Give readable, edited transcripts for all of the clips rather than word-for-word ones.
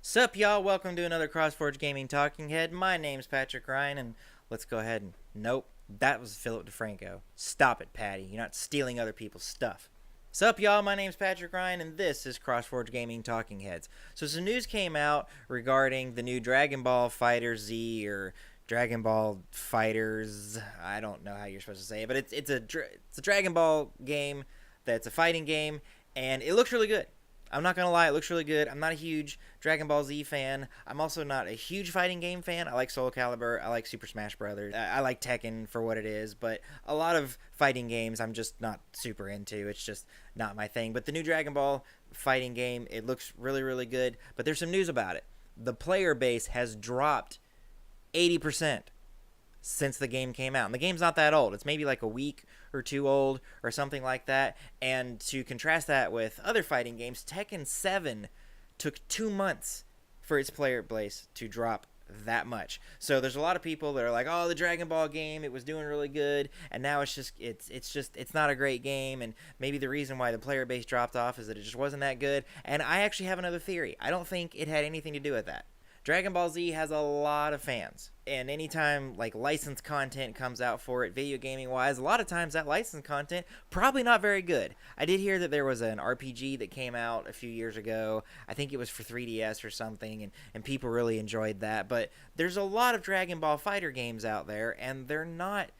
Sup, y'all? Welcome to another CrossForge Gaming Talking Head. My name's Patrick Ryan, and let's go ahead and... Nope, that was Philip DeFranco. Stop it, Patty. You're not stealing other people's stuff. Sup, y'all? My name's Patrick Ryan, and this is CrossForge Gaming Talking Heads. So some news came out regarding the new Dragon Ball FighterZ, or Dragon Ball FighterZ. I don't know how you're supposed to say it, but it's a Dragon Ball game that's a fighting game, and it looks really good. I'm not going to lie, it looks really good. I'm not a huge Dragon Ball Z fan. I'm also not a huge fighting game fan. I like Soul Calibur. I like Super Smash Brothers. I like Tekken for what it is, but a lot of fighting games I'm just not super into. It's just not my thing. But the new Dragon Ball fighting game, it looks really, really good. But there's some news about it. The player base has dropped 80% since the game came out. And the game's not that old. It's maybe like a week or two old or something like that. And to contrast that with other fighting games, Tekken 7 took 2 months for its player base to drop that much. So there's a lot of people that are like, oh, the Dragon Ball game, it was doing really good, and now it's not a great game, and maybe the reason why the player base dropped off is that it just wasn't that good. And I actually have another theory. I don't think it had anything to do with that. Dragon Ball Z has a lot of fans, and anytime like licensed content comes out for it, video gaming wise, a lot of times that licensed content probably not very good. I did hear that there was an RPG that came out a few years ago. I think it was for 3DS or something, and people really enjoyed that. But there's a lot of Dragon Ball Fighter games out there, and they're not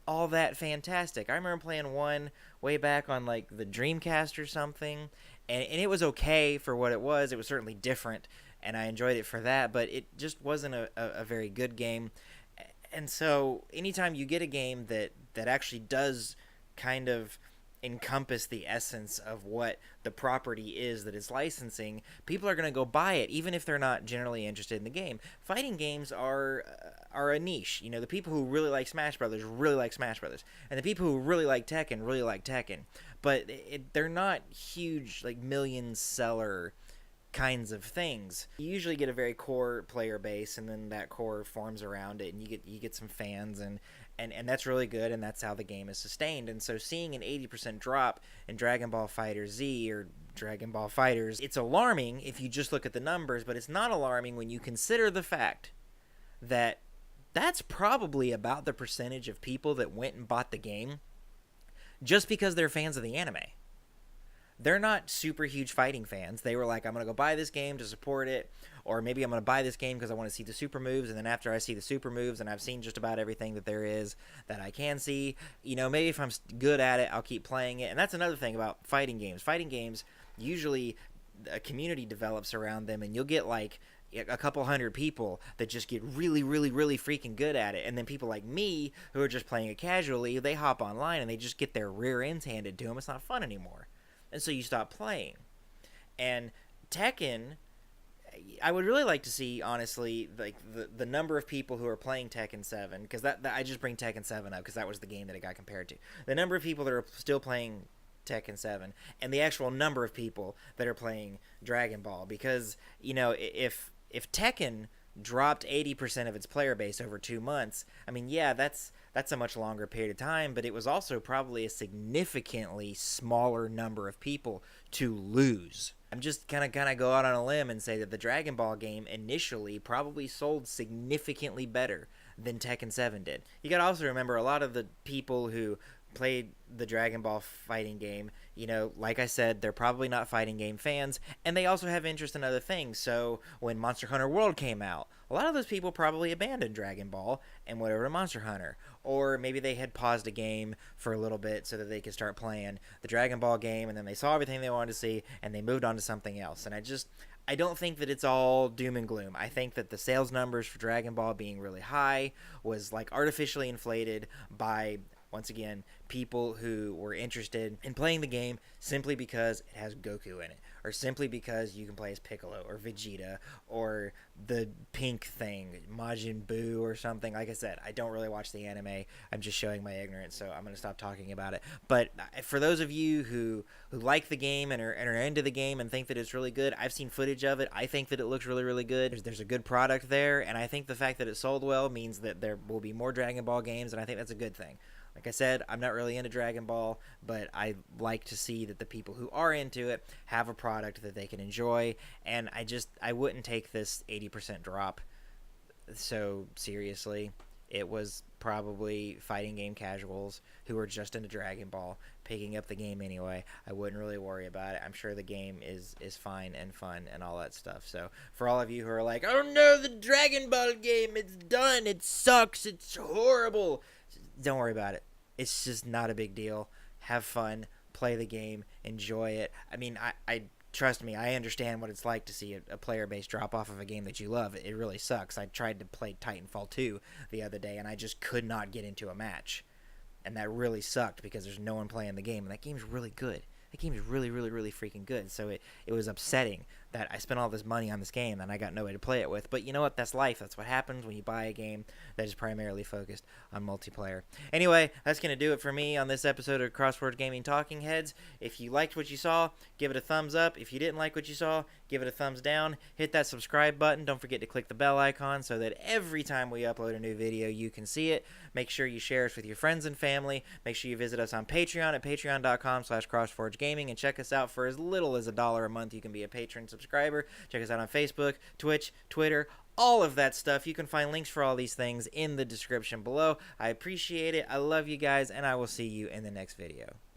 all that fantastic. I remember playing one way back on like the Dreamcast or something, and it was okay for what it was. It was certainly different, and I enjoyed it for that, but it just wasn't a very good game. And so anytime you get a game that actually does kind of encompass the essence of what the property is that it's licensing, people are going to go buy it, even if they're not generally interested in the game. Fighting games are a niche. You know, the people who really like Smash Brothers really like Smash Brothers, and the people who really like Tekken really like Tekken. But they're not huge, like, million seller kinds of things. You usually get a very core player base, and then that core forms around it, and you get some fans, and that's really good, and that's how the game is sustained. And so seeing an 80% drop in Dragon Ball FighterZ or Dragon Ball FighterZ, it's alarming if you just look at the numbers, but it's not alarming when you consider the fact that that's probably about the percentage of people that went and bought the game just because they're fans of the anime. They're not super huge fighting fans. They were like, I'm going to go buy this game to support it, or maybe I'm going to buy this game because I want to see the super moves, and then after I see the super moves and I've seen just about everything that there is that I can see, you know, maybe if I'm good at it, I'll keep playing it. And that's another thing about fighting games. Fighting games, usually a community develops around them, and you'll get like a couple hundred people that just get really, really, really freaking good at it. And then people like me who are just playing it casually, they hop online and they just get their rear ends handed to them. It's not fun anymore. And so you stop playing. And Tekken, I would really like to see, honestly, like the number of people who are playing Tekken 7, because that I just bring Tekken 7 up because that was the game that it got compared to. The number of people that are still playing Tekken 7, and the actual number of people that are playing Dragon Ball. Because, you know, if Tekken dropped 80% of its player base over 2 months, I mean, yeah, that's a much longer period of time, but it was also probably a significantly smaller number of people to lose. I'm just gonna go out on a limb and say that the Dragon Ball game initially probably sold significantly better than Tekken 7 did. You gotta also remember, a lot of the people who played the Dragon Ball fighting game, you know, like I said, they're probably not fighting game fans, and they also have interest in other things. So when Monster Hunter World came out, a lot of those people probably abandoned Dragon Ball and went over to Monster Hunter. Or maybe they had paused a game for a little bit so that they could start playing the Dragon Ball game, and then they saw everything they wanted to see, and they moved on to something else. And I don't think that it's all doom and gloom. I think that the sales numbers for Dragon Ball being really high was like artificially inflated by, once again, people who were interested in playing the game simply because it has Goku in it, or simply because you can play as Piccolo or Vegeta or the pink thing, Majin Buu or something. Like I said, I don't really watch the anime. I'm just showing my ignorance, so I'm going to stop talking about it. But for those of you who like the game and are into the game and think that it's really good, I've seen footage of it. I think that it looks really, really good. There's a good product there, and I think the fact that it sold well means that there will be more Dragon Ball games, and I think that's a good thing. Like I said, I'm not really into Dragon Ball, but I like to see that the people who are into it have a product that they can enjoy, and I wouldn't take this 80% drop so seriously. It was probably fighting game casuals who are just into Dragon Ball picking up the game anyway. I wouldn't really worry about it. I'm sure the game is fine and fun and all that stuff. So for all of you who are like, oh no, the Dragon Ball game, it's done, it sucks, it's horrible, don't worry about it. It's just not a big deal. Have fun, play the game, enjoy it. I mean, I trust me, I understand what it's like to see a player base drop off of a game that you love. It really sucks. I tried to play Titanfall 2 the other day, and I just could not get into a match. And that really sucked because there's no one playing the game, and that game's really good. That game is really, really, really freaking good. So it was upsetting that I spent all this money on this game and I got no way to play it with. But you know what? That's life. That's what happens when you buy a game that is primarily focused on multiplayer. Anyway, that's going to do it for me on this episode of Crossword Gaming Talking Heads. If you liked what you saw, give it a thumbs up. If you didn't like what you saw, give it a thumbs down. Hit that subscribe button. Don't forget to click the bell icon so that every time we upload a new video, you can see it. Make sure you share us with your friends and family. Make sure you visit us on Patreon at patreon.com/crossforgegaming and check us out for as little as $1 a month. You can be a patron subscriber. Check us out on Facebook, Twitch, Twitter, all of that stuff. You can find links for all these things in the description below. I appreciate it. I love you guys, and I will see you in the next video.